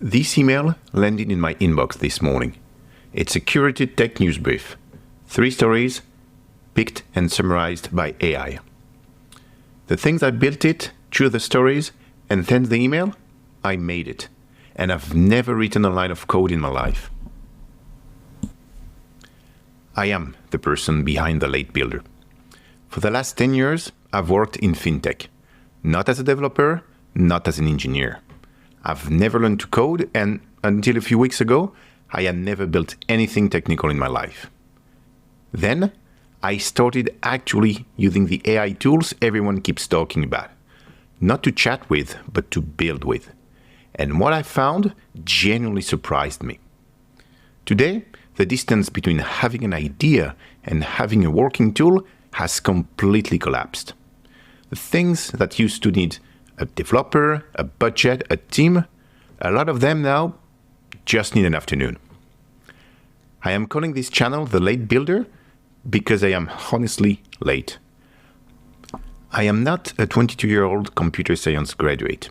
This email landed in my inbox this morning. It's a curated tech news brief. 3 stories, picked and summarized by AI. The things I built it, drew the stories, and sent the email, I made it. And I've never written a line of code in my life. I am the person behind the late builder. For the last 10 years, I've worked in fintech. Not as a developer, not as an engineer. I've never learned to code, and until a few weeks ago, I had never built anything technical in my life. Then, I started actually using the AI tools everyone keeps talking about. Not to chat with, but to build with. And what I found genuinely surprised me. Today, the distance between having an idea and having a working tool has completely collapsed. The things that used to need a developer, a budget, a team, a lot of them now just need an afternoon. I am calling this channel The Late Builder because I am honestly late. I am not a 22-year-old computer science graduate.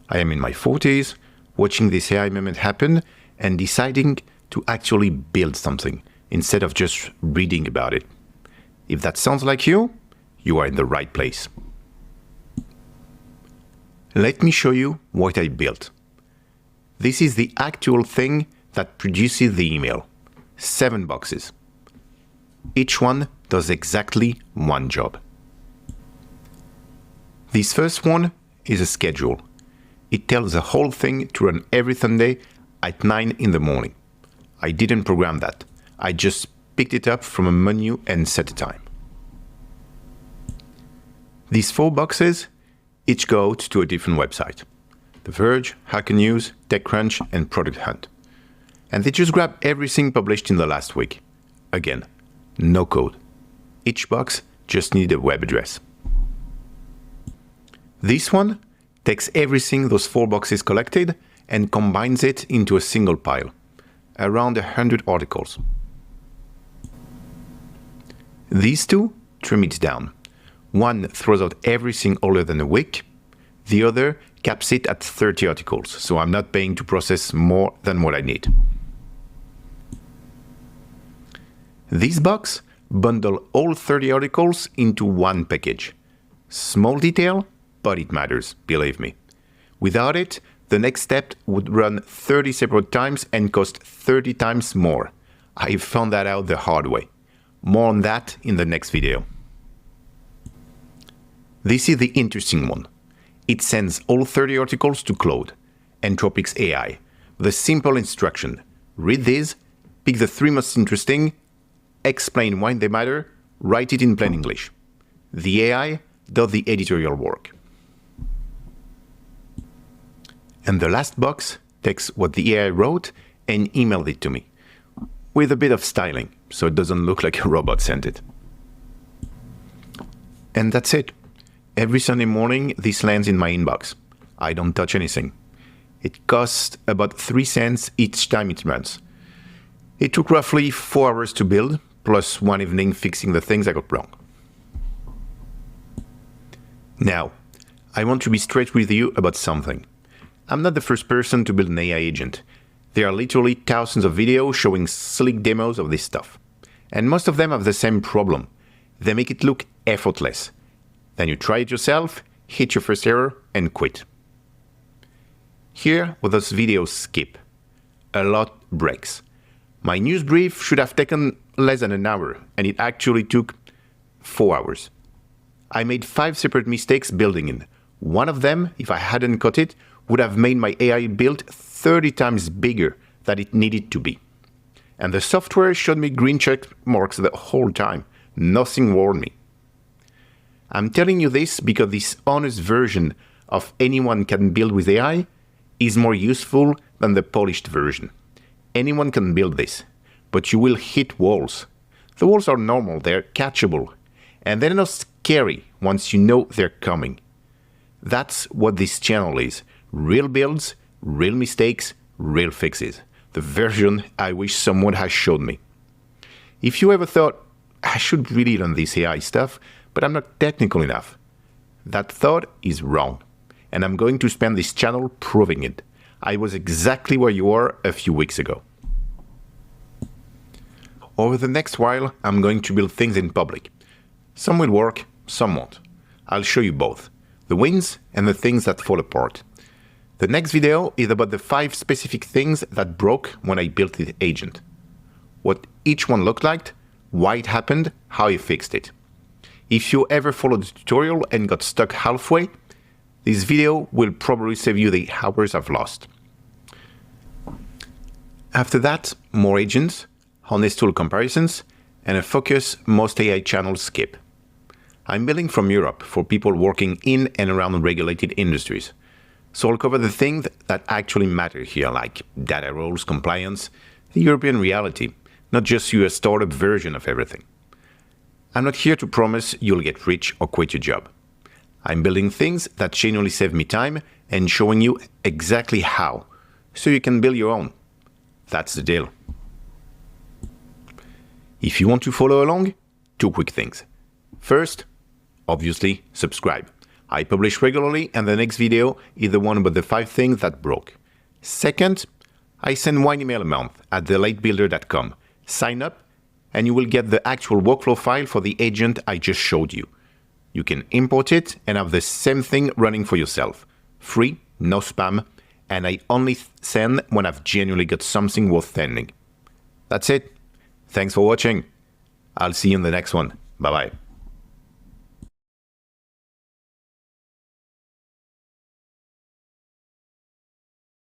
I am in my 40s, watching this AI moment happen and deciding to actually build something instead of just reading about it. If that sounds like you, you are in the right place. Let me show you what I built. This is the actual thing that produces the email. 7 boxes. Each one does exactly one job. This first one is a schedule. It tells the whole thing to run every Sunday at 9 in the morning. I didn't program that. I just picked it up from a menu and set a time. These 4 boxes each go out to a different website. The Verge, Hacker News, TechCrunch, and Product Hunt. And they just grab everything published in the last week. Again, no code. Each box just needed a web address. This one takes everything those 4 boxes collected and combines it into a single pile, around 100 articles. These 2 trim it down. One throws out everything older than a week. The other caps it at 30 articles, so I'm not paying to process more than what I need. This box bundles all 30 articles into one package. Small detail, but it matters, believe me. Without it, the next step would run 30 separate times and cost 30 times more. I found that out the hard way. More on that in the next video. This is the interesting one. It sends all 30 articles to Claude, Anthropic's AI, with a simple instruction. Read these, pick the 3 most interesting, explain why they matter, write it in plain English. The AI does the editorial work. And the last box takes what the AI wrote and emailed it to me, with a bit of styling, so it doesn't look like a robot sent it. And that's it. Every Sunday morning, this lands in my inbox. I don't touch anything. It costs about 3 cents each time it runs. It took roughly 4 hours to build, plus 1 evening fixing the things I got wrong. Now, I want to be straight with you about something. I'm not the first person to build an AI agent. There are literally thousands of videos showing slick demos of this stuff. And most of them have the same problem. They make it look effortless. Then you try it yourself, hit your first error, and quit. Here, what those videos skip. A lot breaks. My news brief should have taken less than an hour, and it actually took 4 hours. I made 5 separate mistakes building it. One of them, if I hadn't caught it, would have made my AI build 30 times bigger than it needed to be. And the software showed me green check marks the whole time. Nothing warned me. I'm telling you this because this honest version of anyone can build with AI is more useful than the polished version. Anyone can build this, but you will hit walls. The walls are normal, they're catchable, and they're not scary once you know they're coming. That's what this channel is. Real builds, real mistakes, real fixes. The version I wish someone has shown me. If you ever thought, I should really learn this AI stuff, but I'm not technical enough, that thought is wrong. And I'm going to spend this channel proving it. I was exactly where you were a few weeks ago. Over the next while, I'm going to build things in public. Some will work, some won't. I'll show you both, the wins and the things that fall apart. The next video is about the 5 specific things that broke when I built the agent. What each one looked like, why it happened, how I fixed it. If you ever followed the tutorial and got stuck halfway, this video will probably save you the hours I've lost. After that, more agents, honest tool comparisons, and a focus most AI channels skip. I'm building from Europe for people working in and around regulated industries. So I'll cover the things that actually matter here, like data roles, compliance, the European reality, not just US startup version of everything. I'm not here to promise you'll get rich or quit your job. I'm building things that genuinely save me time and showing you exactly how, so you can build your own. That's the deal. If you want to follow along, 2 quick things. First, obviously, subscribe. I publish regularly, and the next video is the one about the 5 things that broke. Second, I send 1 email a month at thelatebuilder.com. Sign up, and you will get the actual workflow file for the agent I just showed you. You can import it and have the same thing running for yourself. Free, no spam, and I only send when I've genuinely got something worth sending. That's it. Thanks for watching. I'll see you in the next one. Bye-bye.